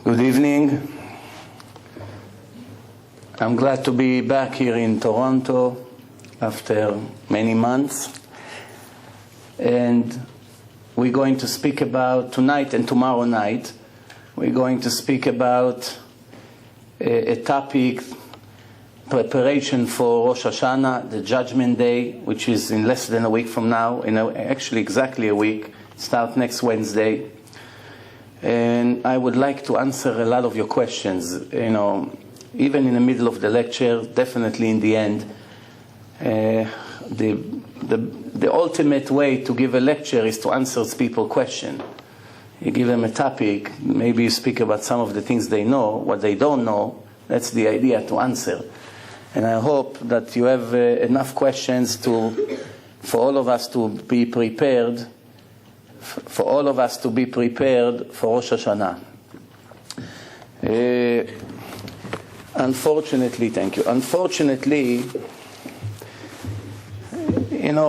Good evening. I'm glad to be back here in Toronto after many months. And we're going to speak about tonight and tomorrow night. We're going to speak about a topic, preparation for Rosh Hashanah, the Judgment Day, which is in less than a week from now, actually exactly a week, start next Wednesday. And I would like to answer a lot of your questions, even in the middle of the lecture, definitely in the end. The ultimate way to give a lecture is to answer people's questions. You give them a topic, maybe you speak about some of the things they know, what they don't know. That's the idea, to answer. And I hope that you have enough questions for all of us to be prepared, for Rosh Hashanah. Unfortunately,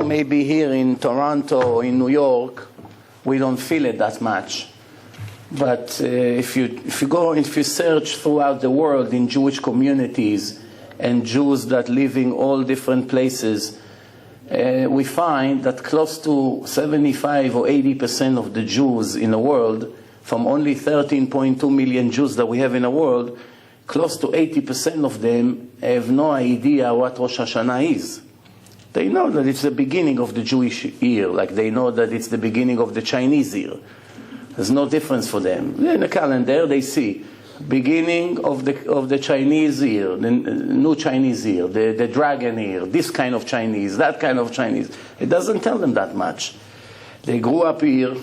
maybe here in Toronto or in New York, we don't feel it that much. But if you search throughout the world in Jewish communities and Jews that live in all different places, we find that close to 75 or 80% of the Jews in the world, from only 13.2 million Jews that we have in the world, close to 80% of them have no idea what Rosh Hashanah is. They know that it's the beginning of the Jewish year, like they know that it's the beginning of the Chinese year. There's no difference for them. In the calendar they see beginning of the Chinese year, the new Chinese year, the dragon year, this kind of Chinese, that kind of Chinese. It doesn't tell them that much. They grew up here,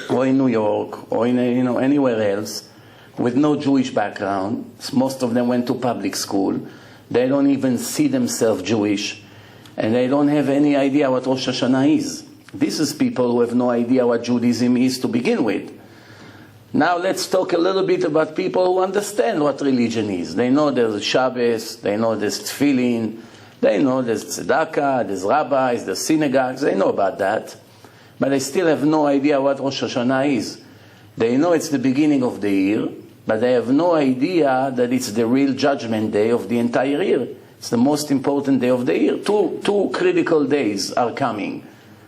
or in New York, or in anywhere else, with no Jewish background. Most of them went to public school. They don't even see themselves Jewish, and they don't have any idea what Rosh Hashanah is. This is people who have no idea what Judaism is to begin with. Now let's talk a little bit about people who understand what religion is. They know there's Shabbos, they know there's Tefillin, they know there's Tzedakah, there's rabbis, there's synagogues, they know about that. But they still have no idea what Rosh Hashanah is. They know it's the beginning of the year, but they have no idea that it's the real judgment day of the entire year. It's the most important day of the year. Two critical days are coming.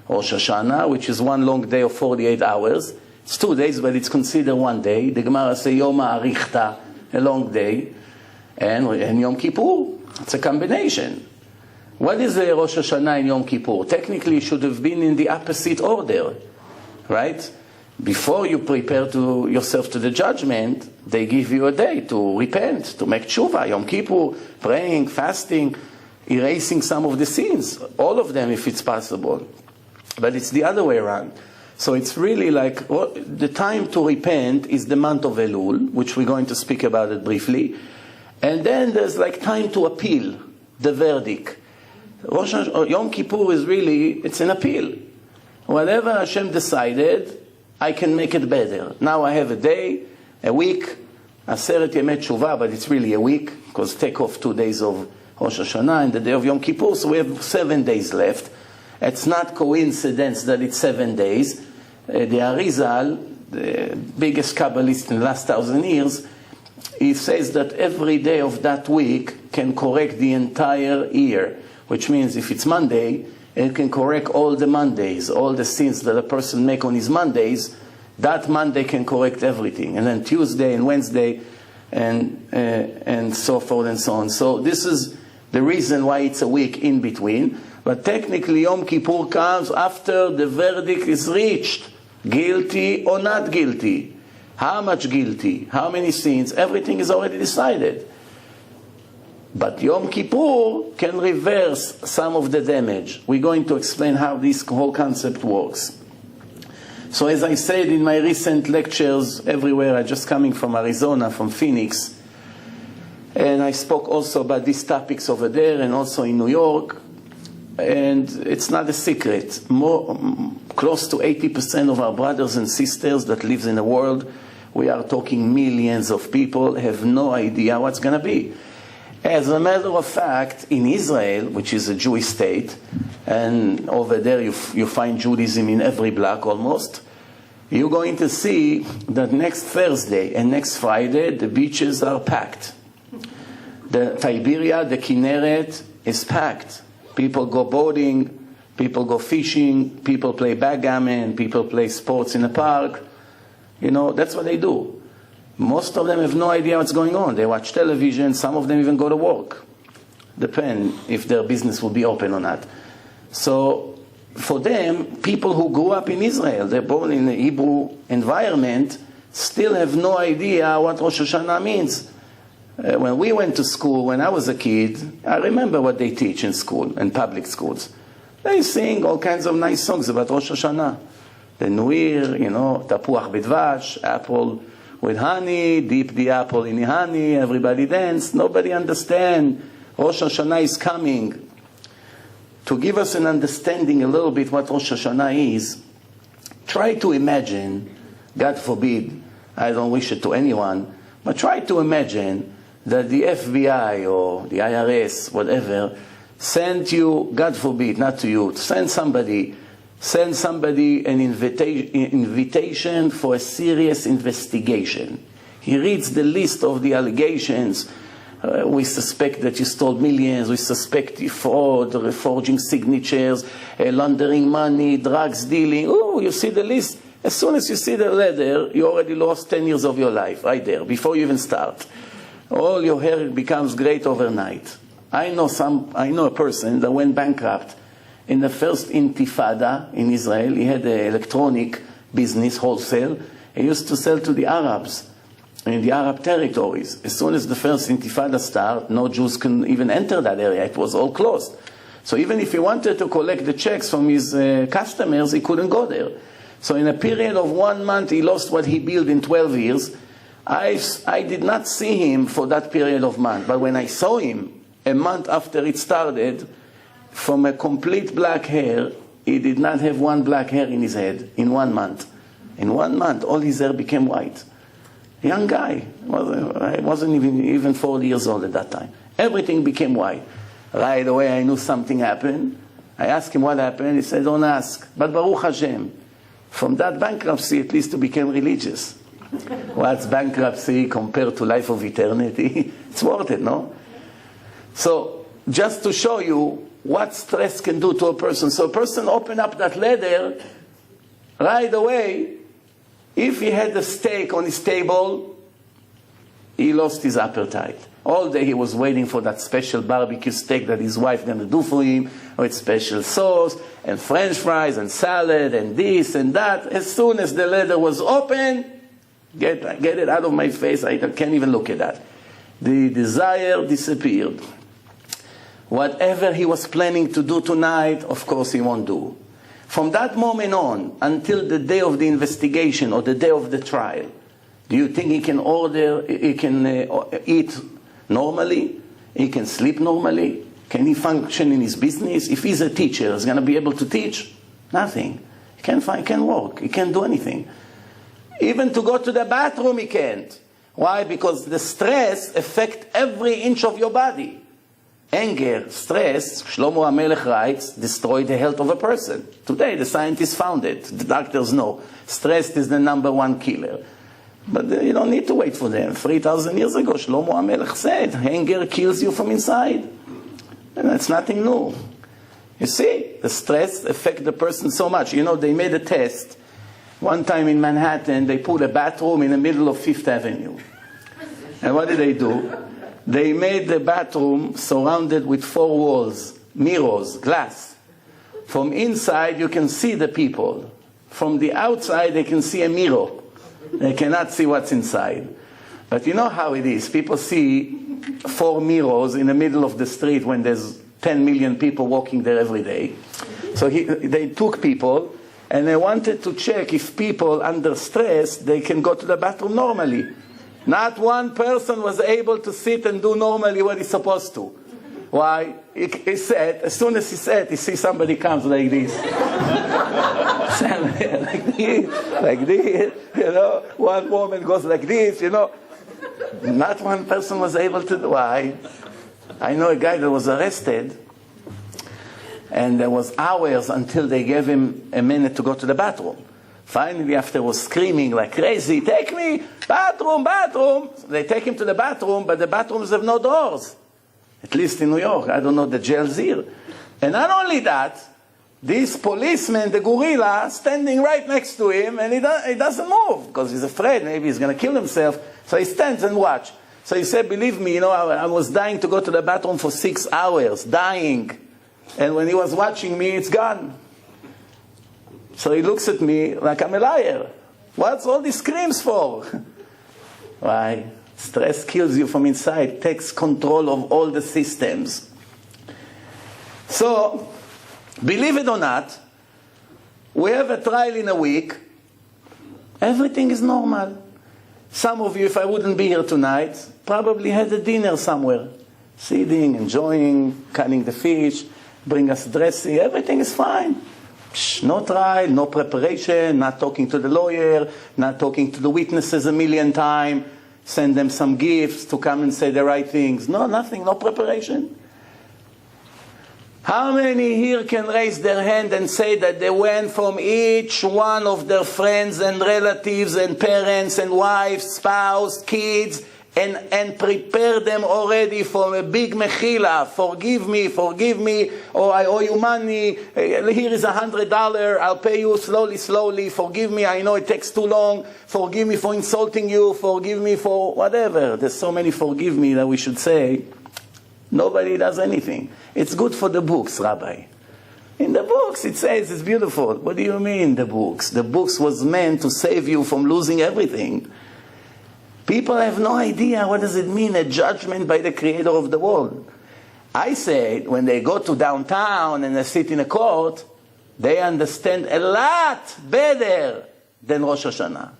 Rosh Hashanah, which is one long day of 48 hours. It's 2 days, but it's considered one day. The Gemara says Yom Ha'arichta, a long day. And Yom Kippur, it's a combination. What is the Rosh Hashanah and Yom Kippur? Technically, it should have been in the opposite order, right? Before you prepare yourself to the judgment, they give you a day to repent, to make tshuva. Yom Kippur, praying, fasting, erasing some of the sins. All of them, if it's possible. But it's the other way around. So it's really like, the time to repent is the month of Elul, which we're going to speak about it briefly. And then there's like time to appeal the verdict. Yom Kippur is really, it's an appeal. Whatever Hashem decided, I can make it better. Now I have a day, a week, Aseret Yemei Tshuva, but it's really a week, because take off 2 days of Rosh Hashanah and the day of Yom Kippur, so we have 7 days left. It's not coincidence that it's 7 days. The Arizal, the biggest Kabbalist in the last 1,000 years, he says that every day of that week can correct the entire year, which means if it's Monday, it can correct all the Mondays, all the sins that a person make on his Mondays. That Monday can correct everything, and then Tuesday and Wednesday, and so forth and so on. So this is the reason why it's a week in between. But technically, Yom Kippur comes after the verdict is reached. Guilty or not guilty. How much guilty? How many sins? Everything is already decided. But Yom Kippur can reverse some of the damage. We're going to explain how this whole concept works. So as I said in my recent lectures everywhere, I'm just coming from Arizona, from Phoenix, and I spoke also about these topics over there and also in New York. And it's not a secret. Close to 80% of our brothers and sisters that live in the world, we are talking millions of people, have no idea what's going to be. As a matter of fact, in Israel, which is a Jewish state, and over there you find Judaism in every block almost, you're going to see that next Thursday and next Friday, the beaches are packed. The Tiberia, the Kinneret is packed. People go boating, people go fishing, people play backgammon, people play sports in the park. You know, that's what they do. Most of them have no idea what's going on. They watch television, some of them even go to work. Depend if their business will be open or not. So for them, people who grew up in Israel, they're born in a Hebrew environment, still have no idea what Rosh Hashanah means. When we went to school, when I was a kid, I remember what they teach in school, in public schools. They sing all kinds of nice songs about Rosh Hashanah. The Nuir, you know, Tapuach b'dvash, apple with honey, dip the apple in the honey, everybody dance. Nobody understand. Rosh Hashanah is coming. To give us an understanding a little bit what Rosh Hashanah is, try to imagine, God forbid, I don't wish it to anyone, but try to imagine that the FBI or the IRS, whatever, sent you, God forbid, not to you, send somebody an invitation for a serious investigation. He reads the list of the allegations. We suspect that you stole millions. We suspect you fraud, forging signatures, laundering money, drugs dealing. Oh, you see the list. As soon as you see the letter, you already lost 10 years of your life right there, before you even start. All your hair becomes great overnight. I know a person that went bankrupt in the first intifada in Israel. He had an electronic business, wholesale. He used to sell to the Arabs in the Arab territories. As soon as the first intifada started, no Jews can even enter that area. It was all closed. So even if he wanted to collect the checks from his customers, he couldn't go there. So in a period of 1 month, he lost what he built in 12 years. I did not see him for that period of month. But when I saw him, a month after it started, from a complete black hair, he did not have one black hair in his head in 1 month. In 1 month, all his hair became white. Young guy. I wasn't even 40 years old at that time. Everything became white. Right away, I knew something happened. I asked him what happened. He said, don't ask. But Baruch Hashem, from that bankruptcy, at least he became religious. What's bankruptcy compared to life of eternity? It's worth it, no? So, just to show you what stress can do to a person. So a person opened up that letter, right away, if he had a steak on his table, he lost his appetite. All day he was waiting for that special barbecue steak that his wife going to do for him, with special sauce, and French fries, and salad, and this and that. As soon as the letter was open, get it out of my face, I can't even look at that. The desire disappeared. Whatever he was planning to do tonight, of course he won't do. From that moment on, until the day of the investigation or the day of the trial, do you think he can eat normally? He can sleep normally? Can he function in his business? If he's a teacher, is he going to be able to teach? Nothing. He can't work. He can't do anything. Even to go to the bathroom, he can't. Why? Because the stress affects every inch of your body. Anger, stress, Shlomo HaMelech writes, destroy the health of a person. Today, the scientists found it. The doctors know. Stress is the #1 killer. But you don't need to wait for them. 3,000 years ago, Shlomo HaMelech said, anger kills you from inside. And that's nothing new. You see, the stress affects the person so much. You know, they made a test. One time in Manhattan, they put a bathroom in the middle of Fifth Avenue. And what did they do? They made the bathroom surrounded with 4 walls, mirrors, glass. From inside, you can see the people. From the outside, they can see a mirror. They cannot see what's inside. But you know how it is. People see 4 mirrors in the middle of the street when there's 10 million people walking there every day. So they took people, and they wanted to check if people under stress, they can go to the bathroom normally. Not one person was able to sit and do normally what he's supposed to. Why? He said, as soon as he said, he sees somebody comes like this. like this, you know. One woman goes like this, you know. Not one person was able to do. Why? I know a guy that was arrested, and there was hours until they gave him a minute to go to the bathroom. Finally, after was screaming like crazy, take me, bathroom, bathroom. They take him to the bathroom, but the bathrooms have no doors. At least in New York. I don't know the jails here. And not only that, this policeman, the gorilla, standing right next to him, and he doesn't move because he's afraid maybe he's going to kill himself. So he stands and watch. So he said, believe me, I was dying to go to the bathroom for 6 hours, dying. And when he was watching me, it's gone. So he looks at me like I'm a liar. What's all these screams for? Why? Stress kills you from inside, takes control of all the systems. So, believe it or not, we have a trial in a week. Everything is normal. Some of you, if I wouldn't be here tonight, probably had a dinner somewhere. Sitting, enjoying, cutting the fish, bring us dressing, everything is fine. No trial, no preparation, not talking to the lawyer, not talking to the witnesses a million times, send them some gifts to come and say the right things. No, nothing, no preparation. How many here can raise their hand and say that they went from each one of their friends and relatives and parents and wives, spouse, kids, and prepare them already for a big mechila? Forgive me, or I owe you money, here is $100, I'll pay you slowly, forgive me, I know it takes too long, forgive me for insulting you, forgive me for whatever. There's so many forgive me that we should say. Nobody does anything. It's good for the books, Rabbi. In the books it says it's beautiful. What do you mean the books? The books was meant to save you from losing everything. People have no idea what does it mean, a judgment by the creator of the world. I say when they go to downtown and they sit in a court, they understand a lot better than Rosh Hashanah.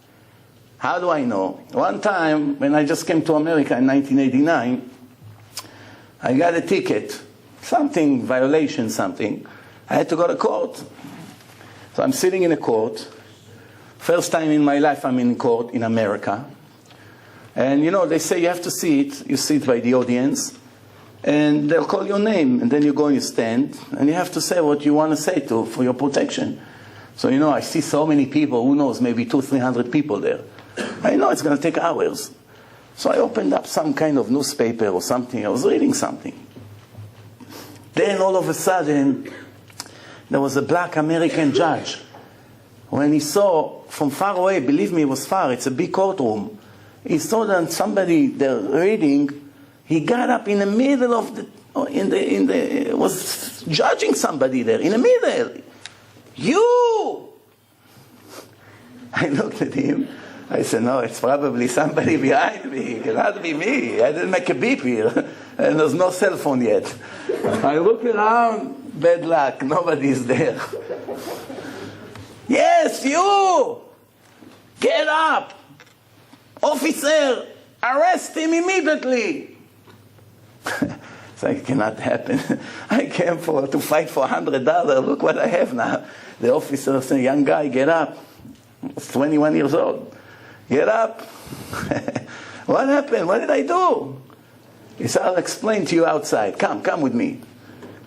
How do I know? One time when I just came to America in 1989, I got a ticket, violation. I had to go to court. So I'm sitting in a court. First time in my life I'm in court in America. And they say you have to sit. You sit by the audience. And they'll call your name. And then you go and you stand. And you have to say what you want to say for your protection. So I see so many people. Who knows, maybe 200-300 people there. I know it's going to take hours. So I opened up some kind of newspaper or something. I was reading something. Then all of a sudden, there was a black American judge. When he saw from far away, believe me, it was far, it's a big courtroom. He saw that somebody there reading, he got up in the middle of was judging somebody there, in the middle. You! I looked at him. I said, no, it's probably somebody behind me. It cannot be me. I didn't make a beep here. And there's no cell phone yet. I look around, bad luck, nobody's there. Yes, you! Get up! Officer, arrest him immediately! So it cannot happen. I came to fight for $100. Look what I have now. The officer said, young guy, get up. I was 21 years old. Get up. What happened? What did I do? He said, I'll explain to you outside. Come with me.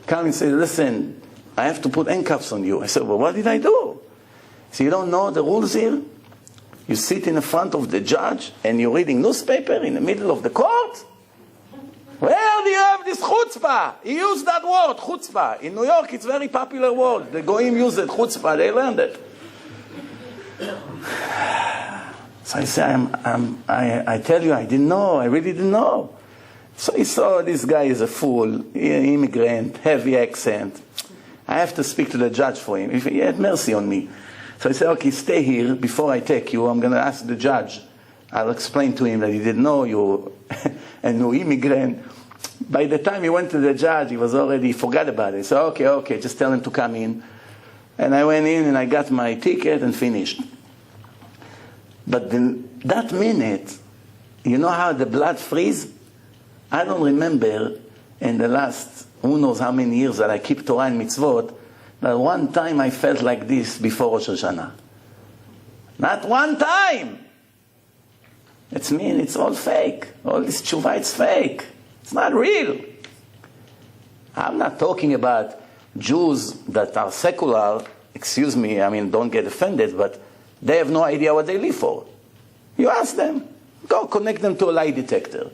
Come and say, listen, I have to put handcuffs on you. I said, well, what did I do? He said, you don't know the rules here? You sit in the front of the judge and you're reading newspaper in the middle of the court? Where do you have this chutzpah? He used that word, chutzpah. In New York, it's a very popular word. The goyim use it, chutzpah. They learned it. So I said, I tell you, I didn't know. I really didn't know. So he saw this guy is a fool, immigrant, heavy accent. I have to speak to the judge for him. He had mercy on me. So I said, okay, stay here. Before I take you, I'm going to ask the judge. I'll explain to him that he didn't know you, a new immigrant. By the time he went to the judge, he forgot about it. So okay, just tell him to come in. And I went in and I got my ticket and finished. But that minute, you know how the blood freezes? I don't remember in the last, who knows how many years that I keep Torah and mitzvot, that one time I felt like this before Rosh Hashanah. Not one time! It's mean, it's all fake. All this tshuva, it's fake. It's not real. I'm not talking about Jews that are secular, excuse me, don't get offended, but They have no idea what they live for. You ask them. Go connect them to a lie detector.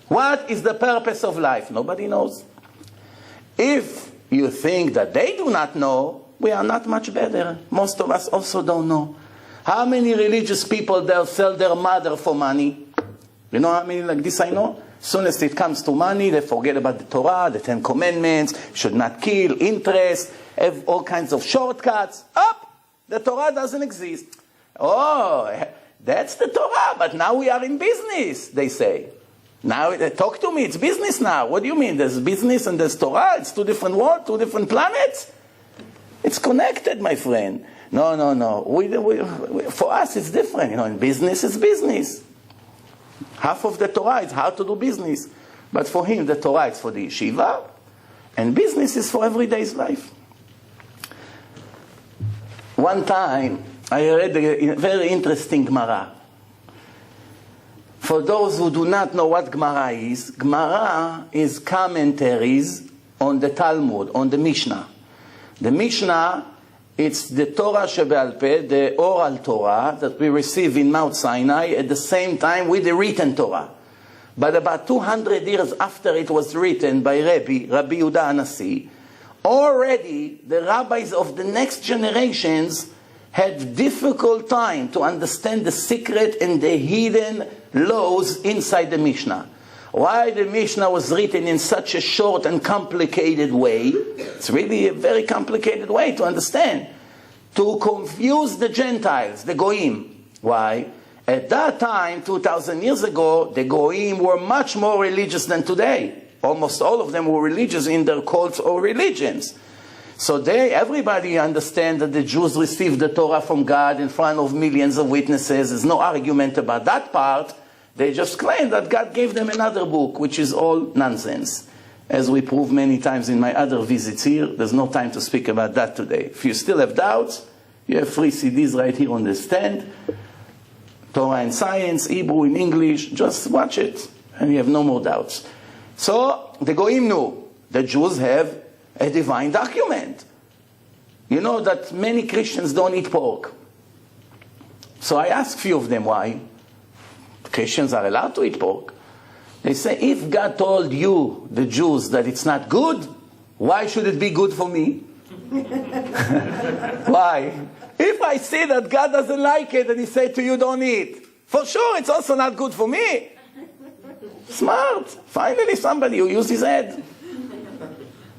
What is the purpose of life? Nobody knows. If you think that they do not know, we are not much better. Most of us also don't know. How many religious people they'll sell their mother for money? You know how many like this I know? As soon as it comes to money, they forget about the Torah, the 10 Commandments, should not kill, interest, have all kinds of shortcuts. Up! The Torah doesn't exist. Oh, that's the Torah, but now we are in business, they say. Now, talk to me, it's business now. What do you mean? There's business and there's Torah? It's two different worlds, two different planets? It's connected, my friend. No. For us, it's different. In business, it's business. Half of the Torah is how to do business. But for him, the Torah is for the yeshiva, and business is for everyday's life. One time, I read a very interesting Gemara. For those who do not know what Gemara is commentaries on the Talmud, on the Mishnah. The Mishnah, it's the Torah Shebe'al Peh, the oral Torah that we receive in Mount Sinai at the same time with the written Torah. But about 200 years after it was written by Rabbi Yehuda Anasi, already the rabbis of the next generations had difficult time to understand the secret and the hidden laws inside the Mishnah. Why the Mishnah was written in such a short and complicated way? It's really a very complicated way to understand. To confuse the Gentiles, the Goyim. Why? At that time, 2,000 years ago, the Goyim were much more religious than today. Almost all of them were religious in their cults or religions. So everybody understands that the Jews received the Torah from God in front of millions of witnesses. There's no argument about that part. They just claim that God gave them another book, which is all nonsense. As we prove many times in my other visits here, there's no time to speak about that today. If you still have doubts, you have free CDs right here on the stand. Torah and Science, Hebrew and English, just watch it, and you have no more doubts. So, the Goyim knew the Jews have a divine document. You know that many Christians don't eat pork. So I asked a few of them why. Christians are allowed to eat pork. They say, if God told you, the Jews, that it's not good, why should it be good for me? Why? If I see that God doesn't like it and he said to you, don't eat, for sure it's also not good for me. Smart. Finally somebody who used his head.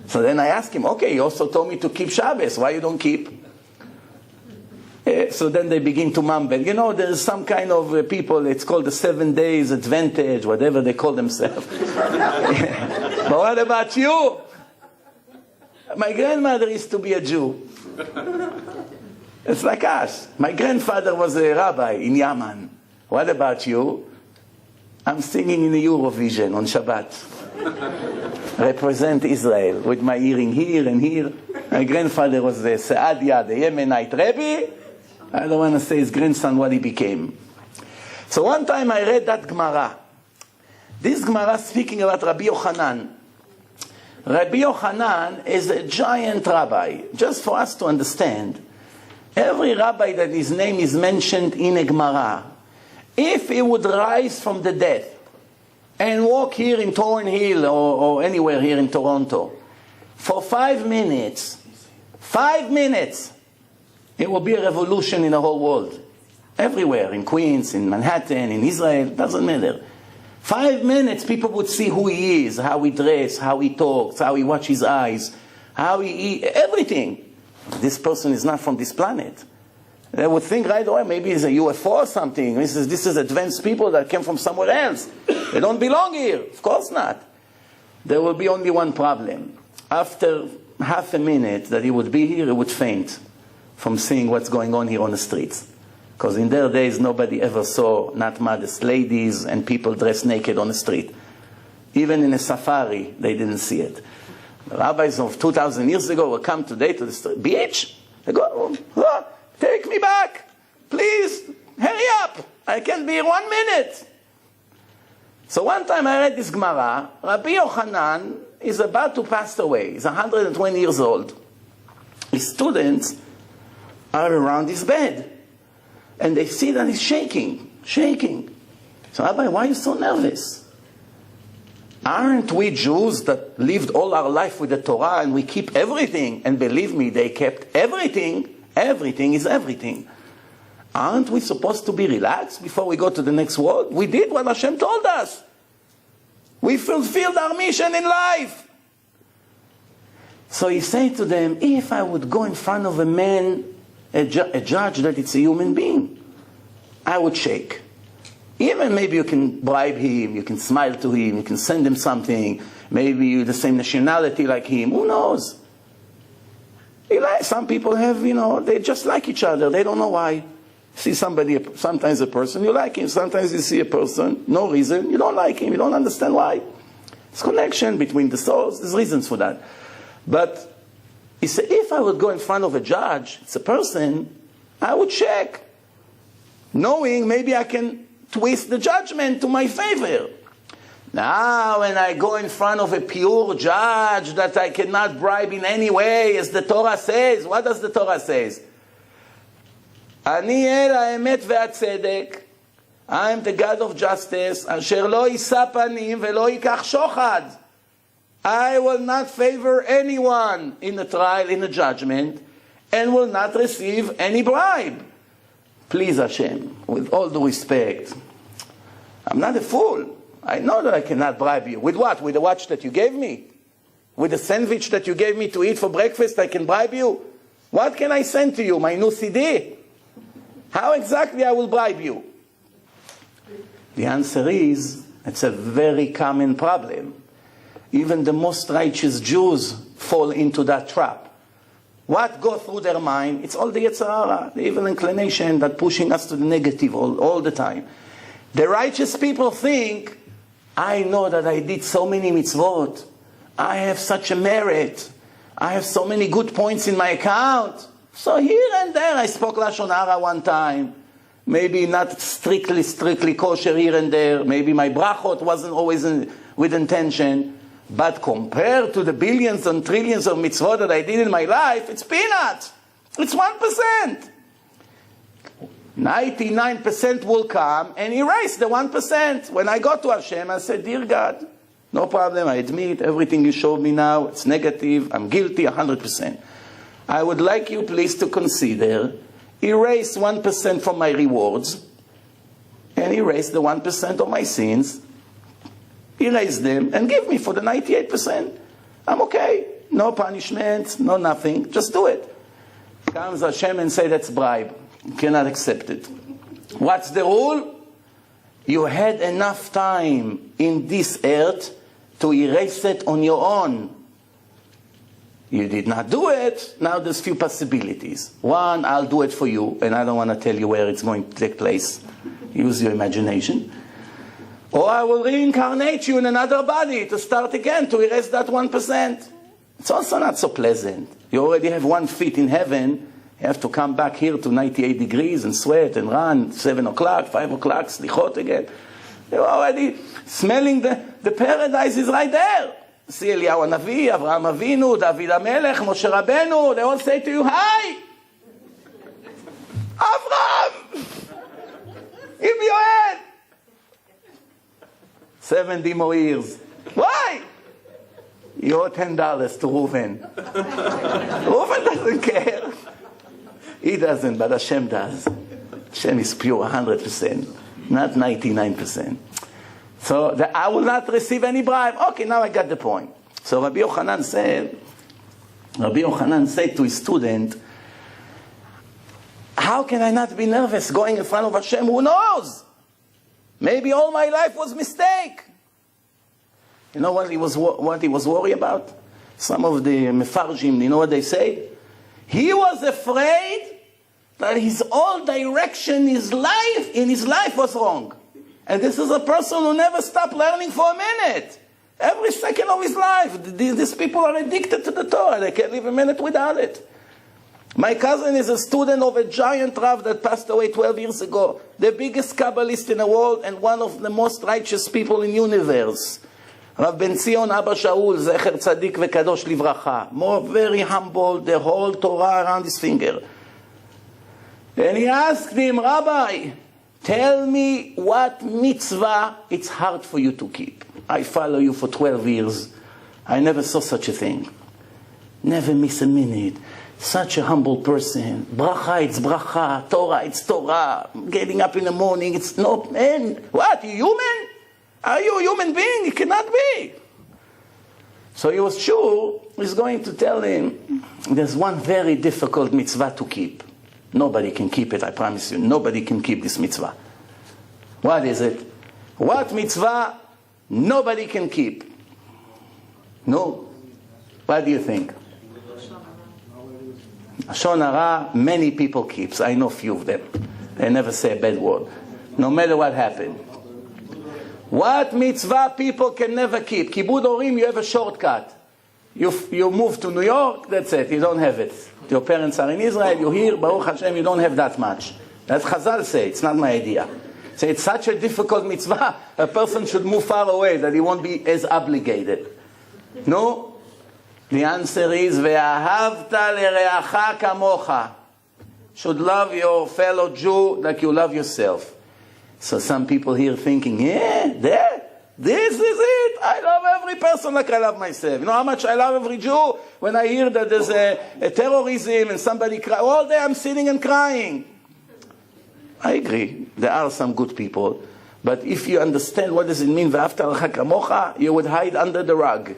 So then I asked him, okay, you also told me to keep Shabbos. Why you don't keep? So then they begin to mumble. You know, there's some kind of people, it's called the 7 days advantage, whatever they call themselves. But what about you? My grandmother used to be a Jew. It's like us. My grandfather was a rabbi in Yemen. What about you? I'm singing in the Eurovision on Shabbat. Represent Israel with my earring here and here. My grandfather was the Saadia, the Yemenite Rebbe. I don't want to say his grandson what he became. So one time I read that Gemara. This Gemara speaking about Rabbi Yochanan. Rabbi Yochanan is a giant rabbi. Just for us to understand, every rabbi that his name is mentioned in a Gemara, if he would rise from the dead and walk here in Thornhill or anywhere here in Toronto for 5 minutes, 5 minutes, it will be a revolution in the whole world. Everywhere, in Queens, in Manhattan, in Israel, doesn't matter. 5 minutes, people would see who he is, how he dresses, how he talks, how he watches his eyes, how he eats, everything. This person is not from this planet. They would think right away, maybe he's a UFO or something. This is advanced people that came from somewhere else. They don't belong here. Of course not. There will be only one problem. After half a minute that he would be here, he would faint from seeing what's going on here on the streets. Because in their days, nobody ever saw not modest ladies and people dressed naked on the street. Even in a safari, they didn't see it. The rabbis of 2,000 years ago will come today to the street. Beach? They go, oh, take me back. Please, hurry up. I can't be here 1 minute. So one time I read this Gemara. Rabbi Yochanan is about to pass away. He's 120 years old. His students are around his bed. And they see that he's shaking. So, Rabbi, why are you so nervous? Aren't we Jews that lived all our life with the Torah and we keep everything? And believe me, they kept everything. Everything is everything. Aren't we supposed to be relaxed before we go to the next world? We did what Hashem told us. We fulfilled our mission in life. So he said to them, if I would go in front of a man, a judge that it's a human being, I would shake. Even maybe you can bribe him, you can smile to him, you can send him something, maybe you're the same nationality like him, who knows? Some people have, they just like each other, they don't know why. See somebody, sometimes a person, you like him, sometimes you see a person, no reason, you don't like him, you don't understand why. It's connection between the souls, there's reasons for that. But he said, if I would go in front of a judge, it's a person, I would check, knowing maybe I can twist the judgment to my favor. Now, when I go in front of a pure judge that I cannot bribe in any way, as the Torah says, what does the Torah says? Ani el ha'emet ve'atzedek, I am the God of justice, asher lo yisa panim ve'lo yikach shochad. I will not favor anyone in the trial, in the judgment, and will not receive any bribe. Please Hashem, with all due respect, I'm not a fool. I know that I cannot bribe you. With what? With the watch that you gave me? With the sandwich that you gave me to eat for breakfast, I can bribe you? What can I send to you? My new CD? How exactly I will bribe you? The answer is, it's a very common problem. Even the most righteous Jews fall into that trap. What goes through their mind? It's all the Yetzer Hara, the evil inclination that pushing us to the negative all the time. The righteous people think, I know that I did so many mitzvot. I have such a merit. I have so many good points in my account. So here and there I spoke Lashon Hara one time. Maybe not strictly kosher here and there. Maybe my brachot wasn't always with intention. But compared to the billions and trillions of mitzvot that I did in my life, it's peanuts. It's 1%. 99% will come and erase the 1%. When I got to Hashem, I said, dear God, no problem, I admit everything you showed me now, it's negative, I'm guilty 100%. I would like you please to consider, erase 1% from my rewards, and erase the 1% of my sins, erase them, and give me for the 98%. I'm okay. No punishment, no nothing, just do it. Comes Hashem and say, that's bribe. You cannot accept it. What's the rule? You had enough time in this earth to erase it on your own. You did not do it. Now there's few possibilities. One, I'll do it for you, and I don't want to tell you where it's going to take place. Use your imagination. Or I will reincarnate you in another body to start again, to erase that 1%. It's also not so pleasant. You already have 1 foot in heaven. You have to come back here to 98 degrees and sweat and run, 7 o'clock, 5 o'clock, slichot again. You're already smelling the paradise is right there. See Eliyahu Hanavi, Avraham Avinu, David HaMelech, Moshe Rabbeinu, they all say to you, hi! Avraham! Give me your hand! 70 more years. Why? You owe $10 to Reuven. Reuven doesn't care. He doesn't, but Hashem does. Hashem is pure 100%, not 99%. So I will not receive any bribe. Okay, now I got the point. So Rabbi Yochanan said to his student, how can I not be nervous going in front of Hashem? Who knows? Maybe all my life was mistake. You know what he was worried about? Some of the mefarshim, you know what they say? He was afraid that his whole direction in his life was wrong. And this is a person who never stopped learning for a minute. Every second of his life. These people are addicted to the Torah. They can't live a minute without it. My cousin is a student of a giant Rav that passed away 12 years ago. The biggest Kabbalist in the world and one of the most righteous people in the universe. Rav Ben Zion Abba Shaul, Zecher Tzadik Vekadosh Livracha. More very humble, the whole Torah around his finger. And he asked him, Rabbi, tell me what mitzvah it's hard for you to keep. I follow you for 12 years. I never saw such a thing. Never miss a minute. Such a humble person. Bracha, it's bracha. Torah, it's Torah. Getting up in the morning, it's no, man. What, you human? Are you a human being? You cannot be. So he was sure he's going to tell him, there's one very difficult mitzvah to keep. Nobody can keep it, I promise you. Nobody can keep this mitzvah. What is it? What mitzvah nobody can keep? No? What do you think? Lashon hara, many people keep. I know few of them. They never say a bad word. No matter what happened. What mitzvah people can never keep? Kibud Orim, you have a shortcut. You move to New York, that's it. You don't have it. Your parents are in Israel, you're here, Baruch Hashem, you don't have that much. That's Chazal say, it's not my idea. Say it's such a difficult mitzvah, a person should move far away, that he won't be as obligated. No? The answer is, Ve'ahavta lereacha kamocha. Should love your fellow Jew like you love yourself. So some people here thinking, yeah, this is it. I love every person like I love myself. You know how much I love every Jew? When I hear that there's a terrorism and somebody cry, all day I'm sitting and crying. I agree. There are some good people. But if you understand what does it mean, Ve'ahavta lereacha kamocha, you would hide under the rug.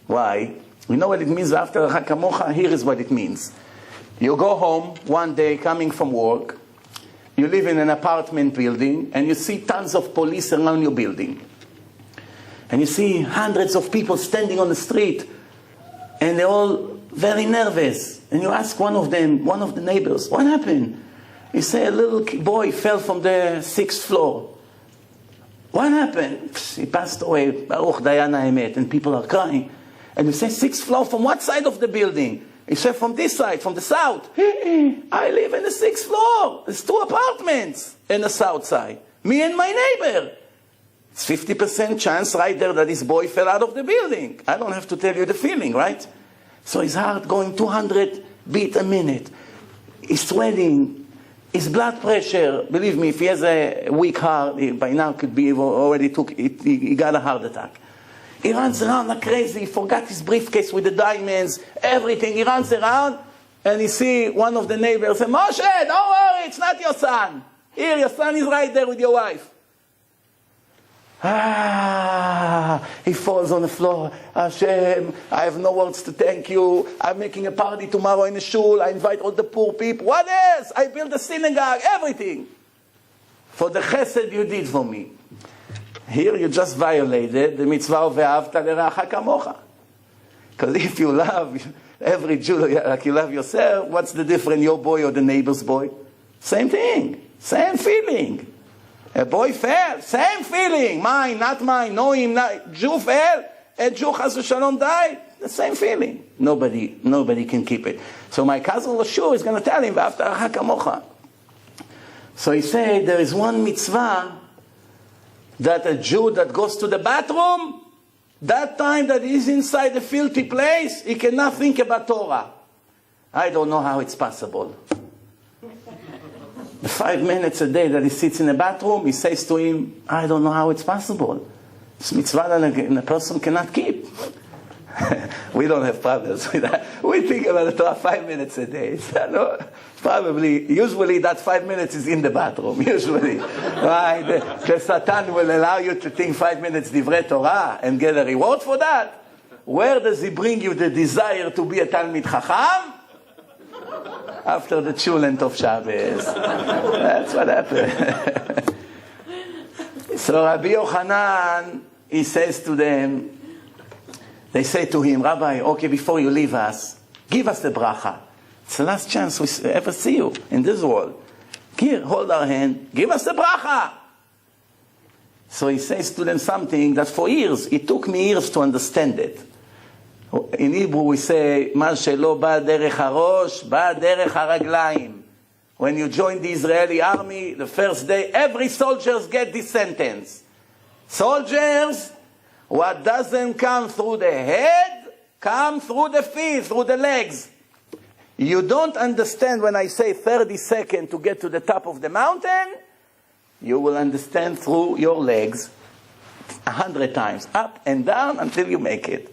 Why? You know what it means, Ve'ahavta lereacha kamocha? Here is what it means. You go home one day coming from work, you live in an apartment building, and you see tons of police around your building. And you see hundreds of people standing on the street, and they're all very nervous. And you ask one of them, one of the neighbors, what happened? You say, a little boy fell from the 6th floor. What happened? He passed away, Baruch Dayan HaEmet, and people are crying. And you say, 6th floor, from what side of the building? He said, from this side, from the south. I live in the 6th floor. There's 2 apartments in the south side. Me and my neighbor. It's 50% chance right there that this boy fell out of the building. I don't have to tell you the feeling, right? So his heart going 200 beats a minute. He's sweating. His blood pressure, believe me, if he has a weak heart, by now could be already he got a heart attack. He runs around like crazy. He forgot his briefcase with the diamonds, everything. He runs around and he see one of the neighbors say, Moshe, don't worry, it's not your son. Here, your son is right there with your wife. He falls on the floor. Hashem, I have no words to thank you. I'm making a party tomorrow in the shul. I invite all the poor people. What else? I build a synagogue, everything. For the chesed you did for me. Here you just violated the mitzvah of Ve'ahavta lereacha kamocha. Because if you love every Jew like you love yourself, what's the difference, your boy or the neighbor's boy? Same thing, same feeling. A boy fell, same feeling. Mine, not mine, no him, not. Jew fell, a Jew chas v'shalom died. The same feeling. Nobody can keep it. So my cousin was sure he's going to tell him, Ve'ahavta lereacha kamocha. So he said, there is one mitzvah that a Jew that goes to the bathroom, that time that he's inside the filthy place, he cannot think about Torah. I don't know how it's possible. The 5 minutes a day that he sits in the bathroom, he says to him, I don't know how it's possible. It's mitzvah that a person cannot keep. We don't have problems with that. We think about the Torah 5 minutes a day. Usually that 5 minutes is in the bathroom, usually. Right? The Satan will allow you to think 5 minutes divrei Torah and get a reward for that. Where does he bring you the desire to be a Talmid Chacham? After the Chulent of Shabbos. That's what happened. So Rabbi Yochanan, he says to them, they say to him, Rabbi, okay, before you leave us, give us the bracha. It's the last chance we ever see you in this world. Here, hold our hand, give us the bracha. So he says to them something that for years, it took me years to understand it. In Hebrew we say, מה שלא בא דרך הראש, בא דרך הרגליים. When you join the Israeli army, the first day, every soldiers get this sentence. Soldiers, what doesn't come through the head, come through the feet, through the legs. You don't understand when I say 30 seconds to get to the top of the mountain. You will understand through your legs 100 times, up and down until you make it.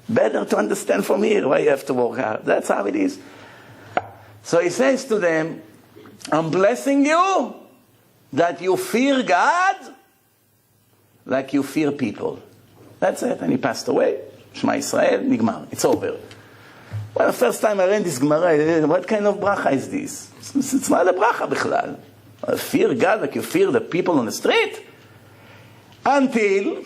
Better to understand from here why you have to work hard. That's how it is. So he says to them, I'm blessing you that you fear God like you fear people. That's it. And he passed away. Shema Yisrael, nigmar. It's over. Well, the first time I read this Gemara, what kind of bracha is this? It's not a bracha bichlal. Fear God like you fear the people on the street? Until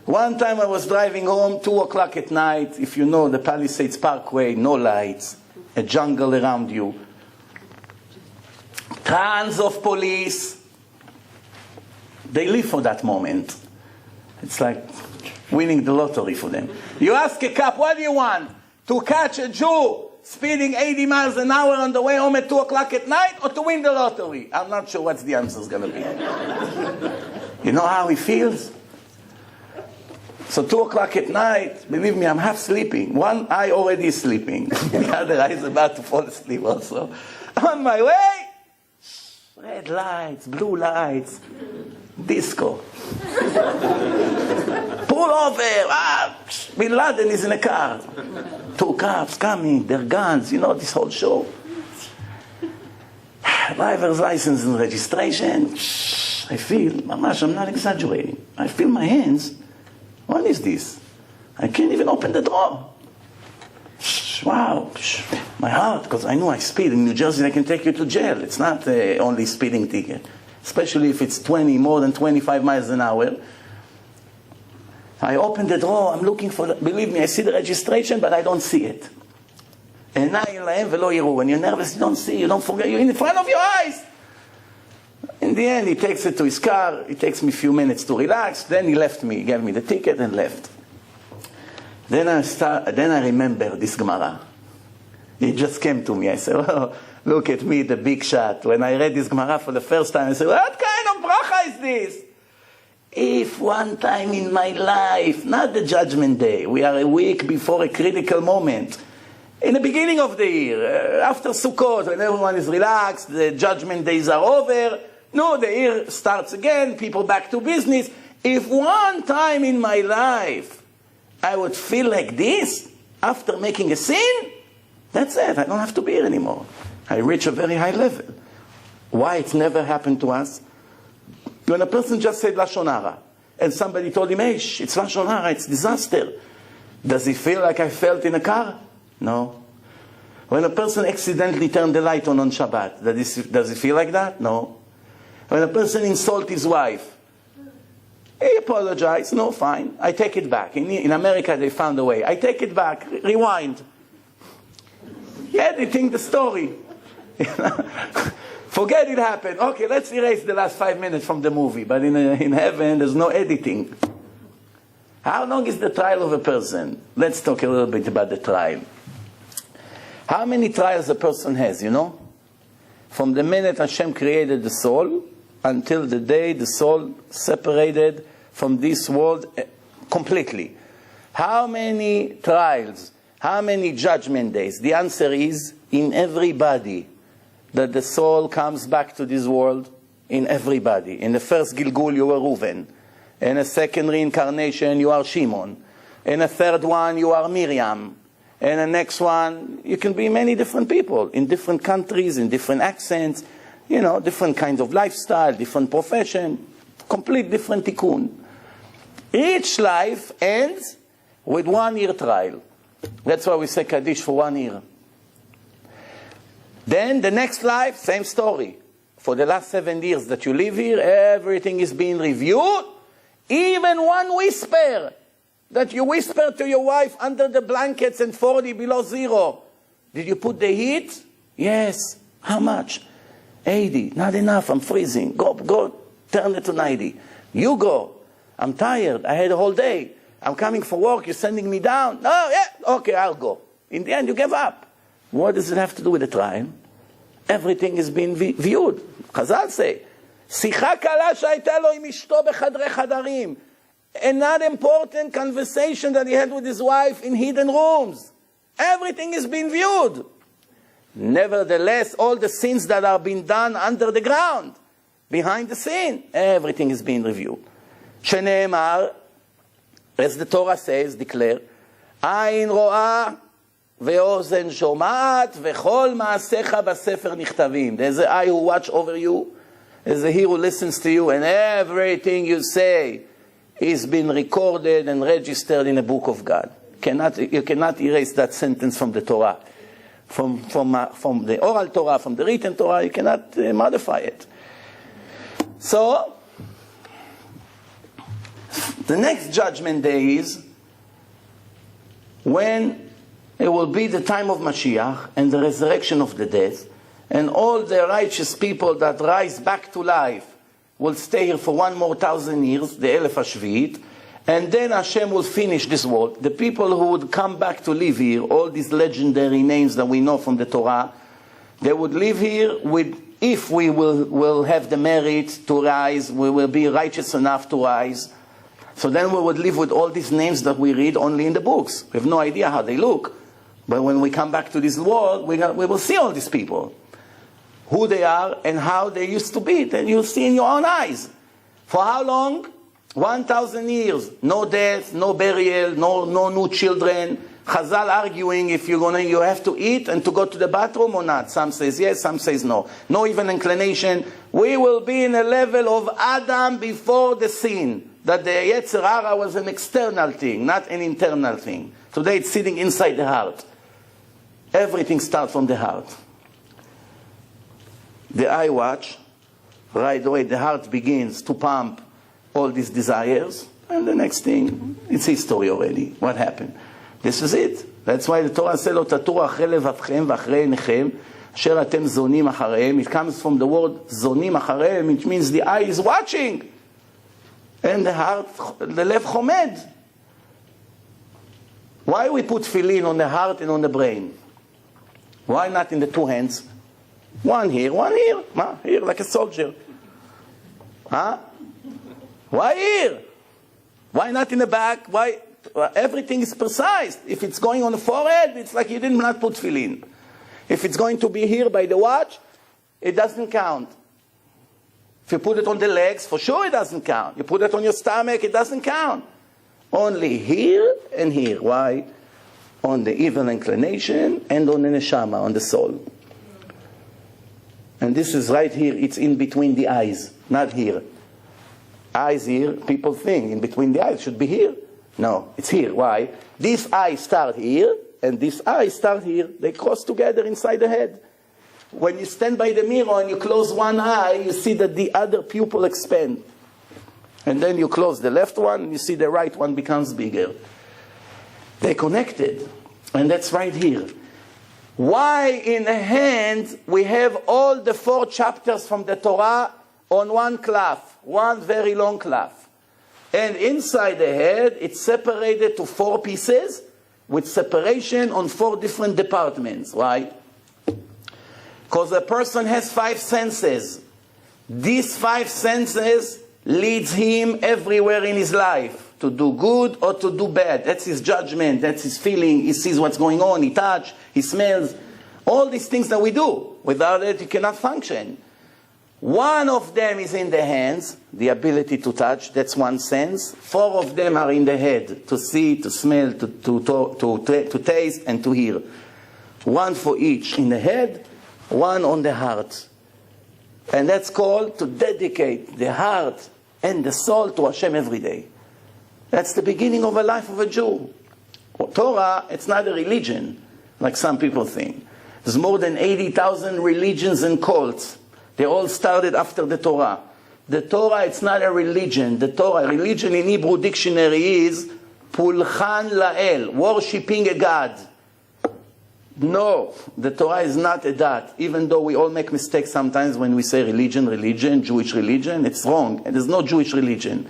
one time I was driving home, 2 o'clock at night. If you know the Palisades Parkway, no lights, a jungle around you. Tons of police. They live for that moment. It's like winning the lottery for them. You ask a cop, what do you want? To catch a Jew speeding 80 miles an hour on the way home at 2 o'clock at night, or to win the lottery? I'm not sure what the answer is going to be. You know how he feels? So 2 o'clock at night, believe me, I'm half sleeping. One eye already is sleeping. The other eye is about to fall asleep also. On my way, red lights, blue lights, disco. Pull over. Bin Laden is in a car. 2 cops coming, their guns, you know, this whole show. Driver's license and registration. I feel, mamash, I'm not exaggerating. I feel my hands. What is this? I can't even open the door. Wow. My heart, because I know I speed. In New Jersey, they can take you to jail. It's not only speeding ticket. Especially if it's more than 25 miles an hour. I open the drawer, I'm looking for, believe me, I see the registration, but I don't see it. When you're nervous, you don't see, you don't forget, you're in front of your eyes. In the end, he takes it to his car, it takes me a few minutes to relax, then he left me, he gave me the ticket and left. Then I remember this Gemara. It just came to me, I said, oh, look at me, the big shot. When I read this Gemara for the first time, I said, what kind of bracha is this? If one time in my life, not the judgment day, we are a week before a critical moment, in the beginning of the year, after Sukkot, when everyone is relaxed, the judgment days are over, no, the year starts again, people back to business. If one time in my life I would feel like this, after making a sin, that's it, I don't have to be here anymore. I reach a very high level. Why it's never happened to us? When a person just said Lashon Hara, and somebody told him, hey, it's Lashon Hara, it's disaster. Does he feel like I felt in a car? No. When a person accidentally turned the light on Shabbat, does he feel like that? No. When a person insults his wife, he apologized, no, fine, I take it back. In America they found a way. I take it back, rewind. Editing the story. Forget it happened. Okay, let's erase the last 5 minutes from the movie. But in heaven, there's no editing. How long is the trial of a person? Let's talk a little bit about the trial. How many trials a person has, you know? From the minute Hashem created the soul until the day the soul separated from this world completely. How many trials? How many judgment days? The answer is in everybody. That the soul comes back to this world, in everybody. In the first Gilgul, you were Reuven. In a second reincarnation, you are Shimon. In a third one, you are Miriam. In the next one, you can be many different people, in different countries, in different accents, you know, different kinds of lifestyle, different profession, complete different tikkun. Each life ends with 1 year trial. That's why we say Kaddish for 1 year. Then the next life, same story. For the last 7 years that you live here, everything is being reviewed. Even one whisper that you whisper to your wife under the blankets and 40 below zero. Did you put the heat? Yes. How much? 80. Not enough. I'm freezing. Go. Turn it to 90. You go. I'm tired. I had a whole day. I'm coming for work. You're sending me down. No, yeah. Okay, I'll go. In the end, you give up. What does it have to do with the trial? Everything is being viewed. Chazal say, Sicha kala shayta lo im ishto bechadre chadarim. A not important conversation that he had with his wife in hidden rooms. Everything is being viewed. Nevertheless, all the sins that are being done under the ground, behind the scene, everything is being reviewed. שנאמר, as the Torah says, declare, עין רואה ואוזן שומעת וכל מעשיך בספר נכתבים. There's an eye who watch over you, there's a ear who listens to you, and everything you say is being recorded and registered in the book of God. You cannot erase that sentence from the Torah. From the oral Torah, from the written Torah, you cannot modify it. So, the next judgment day is when it will be the time of Mashiach and the resurrection of the dead, and all the righteous people that rise back to life will stay here for 1,000 years, the Elef HaShvi'it, and then Hashem will finish this world. The people who would come back to live here, all these legendary names that we know from the Torah, they would live here with, if we will have the merit to rise, we will be righteous enough to rise. So then we would live with all these names that we read only in the books. We have no idea how they look. But when we come back to this world, we will see all these people. Who they are and how they used to be. Then you'll see in your own eyes. For how long? 1,000 years. No death, no burial, no new children. Chazal arguing if you have to eat and to go to the bathroom or not. Some says yes, some says no. No even inclination. We will be in a level of Adam before the sin. That the Yetzer Hara was an external thing, not an internal thing. Today it's sitting inside the heart. Everything starts from the heart. The eye watch, right away the heart begins to pump all these desires, and the next thing, it's history already. What happened? This is it. That's why the Torah says, "Lo taturu achre levavchem v'achre einechem, asher atem zonim achareim." It comes from the word zonim achareim, which means the eye is watching. And the heart, the lev chomed. Why we put tefillin on the heart and on the brain? Why not in the two hands? One here, one here. Here, like a soldier. Huh? Why here? Why not in the back? Why? Everything is precise. If it's going on the forehead, it's like you did not put tefillin. If it's going to be here by the watch, it doesn't count. If you put it on the legs, for sure it doesn't count. You put it on your stomach, it doesn't count. Only here and here. Why? On the evil inclination and on the neshama, on the soul. And this is right here. It's in between the eyes, not here. Eyes here, people think in between the eyes should be here. No, it's here. Why? This eye start here, and this eye start here. They cross together inside the head. When you stand by the mirror and you close one eye, you see that the other pupil expand. And then you close the left one, and you see the right one becomes bigger. They're connected. And that's right here. Why in the hand we have all the 4 chapters from the Torah on one cloth, one very long cloth. And inside the head, it's separated to 4 pieces with separation on 4 different departments. Why? Because a person has 5 senses. These 5 senses leads him everywhere in his life. To do good or to do bad. That's his judgment, that's his feeling. He sees what's going on, he touches, he smells. All these things that we do. Without it, you cannot function. One of them is in the hands, the ability to touch, that's one sense. 4 of them are in the head, to see, to smell, to taste, and to hear. 1 for each in the head, 1 on the heart. And that's called to dedicate the heart and the soul to Hashem every day. That's the beginning of a life of a Jew. Torah, it's not a religion, like some people think. There's more than 80,000 religions and cults. They all started after the Torah. The Torah, it's not a religion. The Torah, religion in Hebrew dictionary is pulchan la'el, worshipping a God. No, the Torah is not a dat. Even though we all make mistakes sometimes when we say religion, Jewish religion, it's wrong. There's no Jewish religion.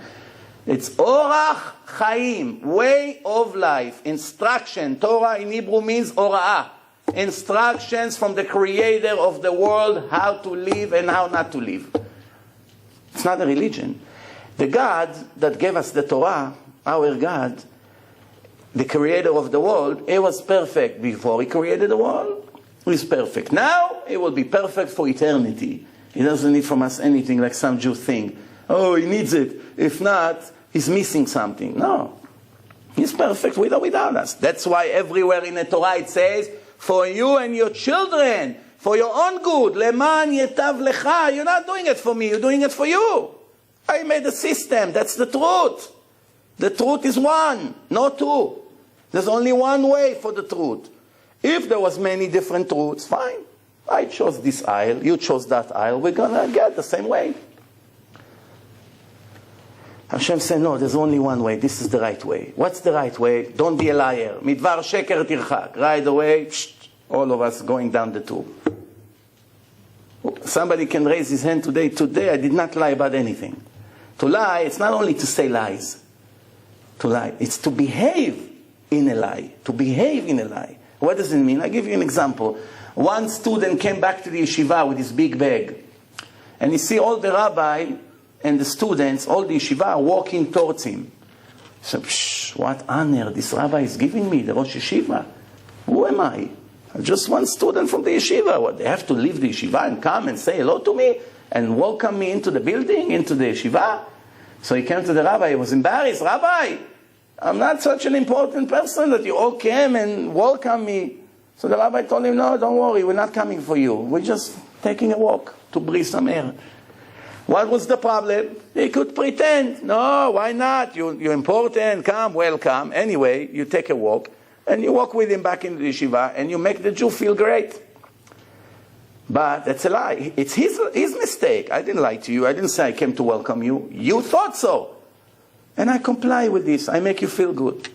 It's orach chaim, way of life, instruction. Torah in Hebrew means ora'ah. Instructions from the creator of the world, how to live and how not to live. It's not a religion. The God that gave us the Torah, our God, the creator of the world, he was perfect before he created the world. who is perfect. Now, he will be perfect for eternity. He doesn't need from us anything like some Jews think. Oh, he needs it. If not, he's missing something. No. He's perfect with or without us. That's why everywhere in the Torah it says, for you and your children, for your own good, leman yetav lecha. You're not doing it for me, you're doing it for you. I made a system, that's the truth. The truth is one, not two. There's only one way for the truth. If there was many different truths, fine. I chose this aisle, you chose that aisle, we're going to get the same way. Hashem said, no, there's only one way. This is the right way. What's the right way? Don't be a liar. Midvar sheker tirchak. Right away, all of us going down the tube. Somebody can raise his hand today. Today I did not lie about anything. To lie, it's not only to say lies. To lie, it's to behave in a lie. To behave in a lie. What does it mean? I'll give you an example. One student came back to the yeshiva with his big bag. And you see all the rabbi and the students, all the yeshiva are walking towards him. So, what honor this rabbi is giving me, the Rosh Yeshiva. Who am I? I'm just one student from the yeshiva. What, they have to leave the yeshiva and come and say hello to me and welcome me into the building, into the yeshiva? So he came to the rabbi, he was embarrassed. Rabbi, I'm not such an important person that you all came and welcome me. So the rabbi told him, no, don't worry, we're not coming for you. We're just taking a walk to breathe some air. What was the problem? He could pretend. No, why not? You're important, come, welcome. Anyway, you take a walk, and you walk with him back into the yeshiva, and you make the Jew feel great. But that's a lie. It's his mistake. I didn't lie to you. I didn't say I came to welcome you. You thought so. And I comply with this. I make you feel good.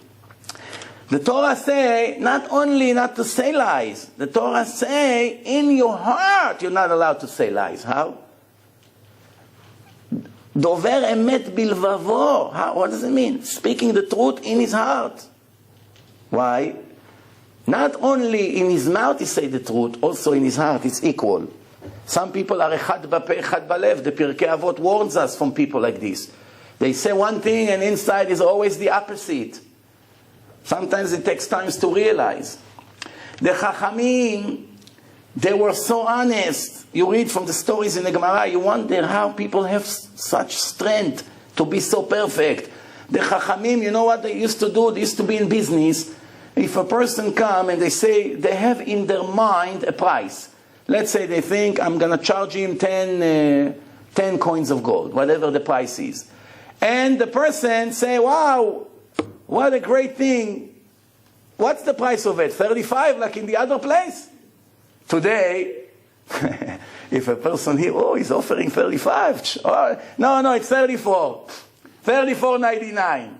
The Torah say, not only not to say lies, the Torah say, in your heart, you're not allowed to say lies. How? Dover emet bilvavo. What does it mean? Speaking the truth in his heart. Why? Not only in his mouth he say the truth, also in his heart it's equal. Some people are echad b'peh, echad b'lev. The Pirkei Avot warns us from people like this. They say one thing and inside is always the opposite. Sometimes it takes time to realize. The Chachamim, they were so honest. You read from the stories in the Gemara, you wonder how people have such strength to be so perfect. The Chachamim, you know what they used to do? They used to be in business. If a person come and they say, they have in their mind a price. Let's say they think, I'm going to charge him 10 coins of gold, whatever the price is. And the person say, wow, what a great thing. What's the price of it? 35 like in the other place? Today, if a person here, oh, he's offering 35. Oh, no, it's 34. 34.99.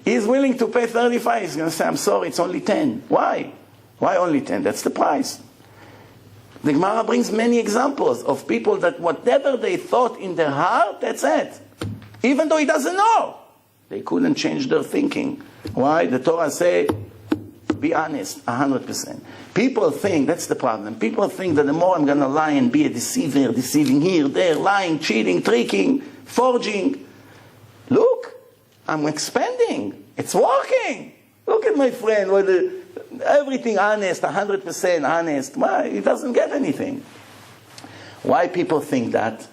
He's willing to pay 35. He's going to say, I'm sorry, it's only 10. Why? Why only 10? That's the price. The Gemara brings many examples of people that whatever they thought in their heart, that's it. Even though he doesn't know. They couldn't change their thinking. Why? The Torah say, be honest, 100%. People think, that's the problem, people think that the more I'm going to lie and be a deceiver, deceiving here, there, lying, cheating, tricking, forging. Look, I'm expanding. It's working. Look at my friend, everything honest, 100% honest. Why? He doesn't get anything. Why people think that?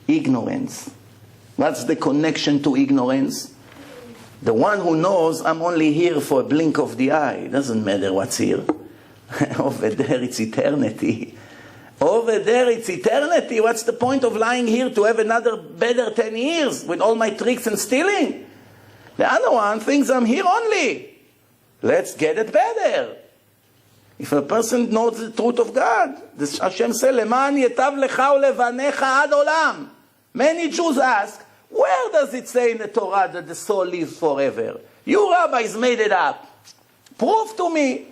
Ignorance. What's the connection to ignorance? The one who knows I'm only here for a blink of the eye. It doesn't matter what's here. Over there it's eternity. Over there it's eternity. What's the point of lying here to have another better 10 years with all my tricks and stealing? The other one thinks I'm here only. Let's get it better. If a person knows the truth of God, Hashem says, "Leman yetav lecha ulevanecha ad olam." Many Jews ask, where does it say in the Torah that the soul lives forever? You rabbis made it up. Prove to me.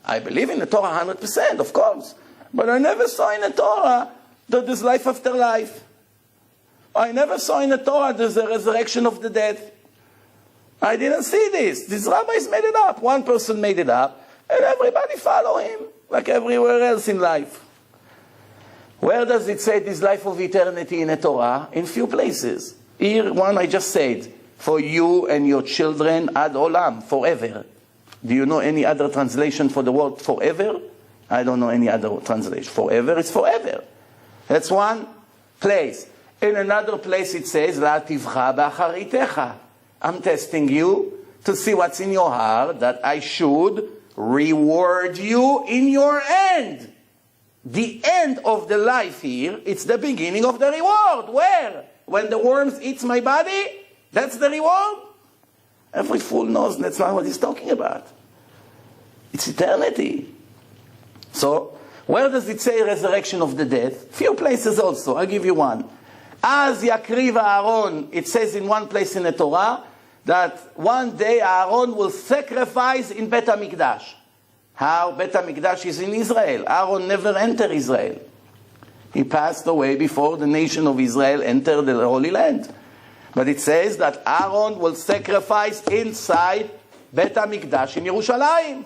I believe in the Torah 100%, of course. But I never saw in the Torah that there's life after life. I never saw in the Torah there's a resurrection of the dead. I didn't see this. These rabbis made it up. One person made it up, and everybody follow him, like everywhere else in life. Where does it say this life of eternity in the Torah? In few places. Here, one I just said, for you and your children ad olam, forever. Do you know any other translation for the word forever? I don't know any other translation. Forever is forever. That's one place. In another place it says, La tivcha b'acharitecha. I'm testing you to see what's in your heart, that I should reward you in your end. The end of the life here, it's the beginning of the reward. Where? When the worms eats my body? That's the reward? Every fool knows that's not what he's talking about. It's eternity. So, where does it say resurrection of the dead? Few places also. I'll give you one. As Yakriv Aaron, it says in one place in the Torah, that one day Aaron will sacrifice in Bet HaMikdash. How? Bet HaMikdash is in Israel. Aaron never entered Israel. He passed away before the nation of Israel entered the Holy Land. But it says that Aaron will sacrifice inside Bet HaMikdash in Yerushalayim.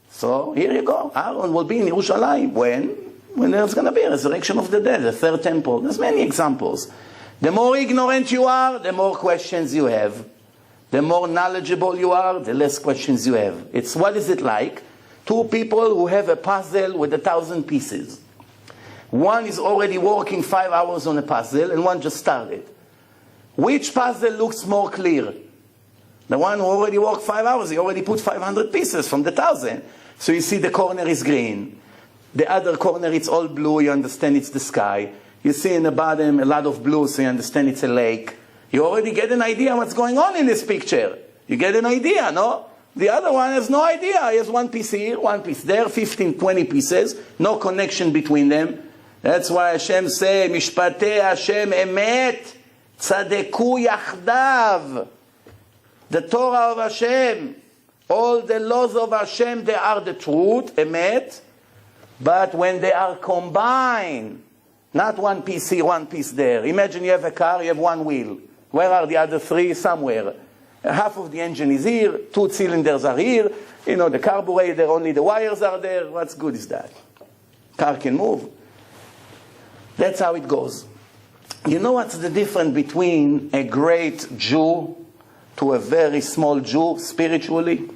So here you go. Aaron will be in Yerushalayim. When there's going to be a resurrection of the dead, the third temple. There's many examples. The more ignorant you are, the more questions you have. The more knowledgeable you are, the less questions you have. It's what is it like? Two people who have a puzzle with 1,000 pieces. One is already working 5 hours on a puzzle, and one just started. Which puzzle looks more clear? The one who already worked 5 hours, he already put 500 pieces from the 1,000. So you see the corner is green. The other corner, it's all blue, you understand it's the sky. You see in the bottom a lot of blue, so you understand it's a lake. You already get an idea what's going on in this picture. You get an idea, no? The other one has no idea. He has one piece here, one piece there, 15, 20 pieces. No connection between them. That's why Hashem say, Mishpatei Hashem emet, tzadeku yachdav. The Torah of Hashem, all the laws of Hashem, they are the truth, emet. But when they are combined, not one piece here, one piece there. Imagine you have a car, you have one wheel. Where are the other three? Somewhere. Half of the engine is here, 2 cylinders are here, you know, the carburetor, only the wires are there. What's good is that? Car can move. That's how it goes. You know what's the difference between a great Jew to a very small Jew spiritually?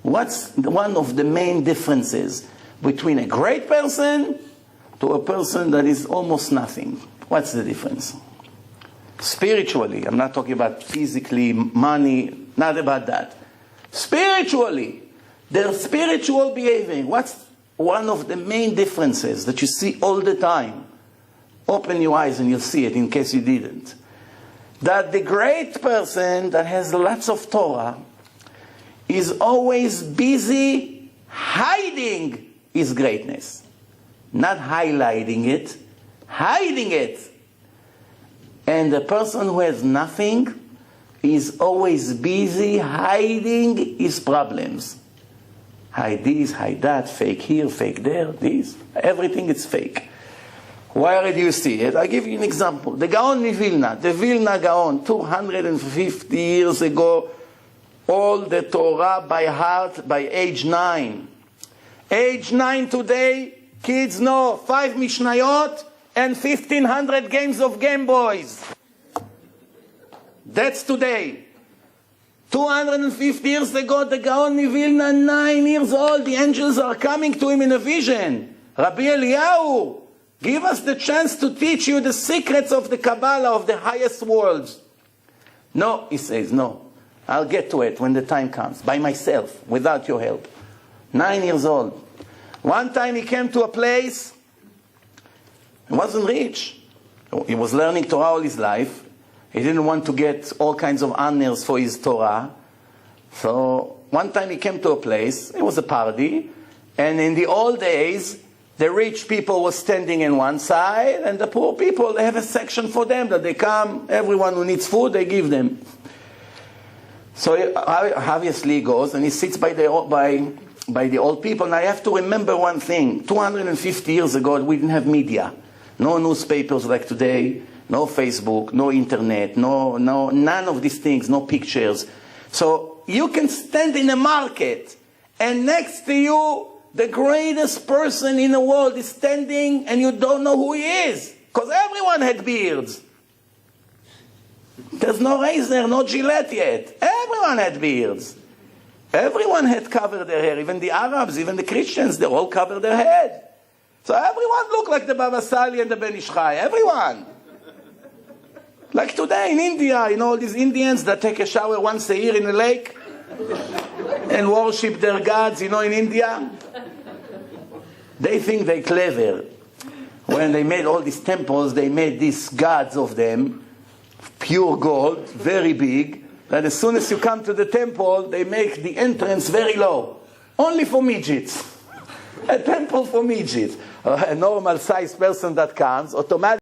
What's one of the main differences between a great person to a person that is almost nothing? What's the difference? Spiritually, I'm not talking about physically, money, not about that. Spiritually, their spiritual behavior, what's one of the main differences that you see all the time? Open your eyes and you'll see it in case you didn't. That the great person that has lots of Torah is always busy hiding his greatness. Not highlighting it, hiding it. And the person who has nothing is always busy hiding his problems. Hide this, hide that, fake here, fake there, this. Everything is fake. Where do you see it? I'll give you an example. The Gaon in Vilna, the Vilna Gaon, 250 years ago, all the Torah by heart by age 9. Age 9 today, kids know 5 Mishnayot and 1,500 games of Game Boys. That's today. 250 years ago, the Gaon in Vilna, 9 years old, the angels are coming to him in a vision. Rabbi Eliyahu, give us the chance to teach you the secrets of the Kabbalah of the highest worlds. No, he says, no. I'll get to it when the time comes, by myself, without your help. 9 years old. One time he came to a place, he wasn't rich. He was learning Torah all his life. He didn't want to get all kinds of honors for his Torah. So one time he came to a place, it was a party, and in the old days, the rich people were standing in one side, and the poor people, they have a section for them that they come, everyone who needs food, they give them. So obviously he goes, and he sits by the old people. And I have to remember one thing. 250 years ago, we didn't have media. No newspapers like today, no Facebook, no internet, none of these things, no pictures. So you can stand in a market, and next to you, the greatest person in the world is standing, and you don't know who he is, because everyone had beards. There's no razor, no Gillette yet. Everyone had beards. Everyone had covered their hair, even the Arabs, even the Christians, they all covered their head. So everyone looked like the Baba Sali and the Ben Ish Chai, everyone. Like today in India, you know, all these Indians that take a shower once a year in a lake and worship their gods, you know, in India. They think they're clever. When they made all these temples, they made these gods of them, pure gold, very big. And as soon as you come to the temple, they make the entrance very low. Only for midgets. A temple for midgets. A normal sized person that comes, automatically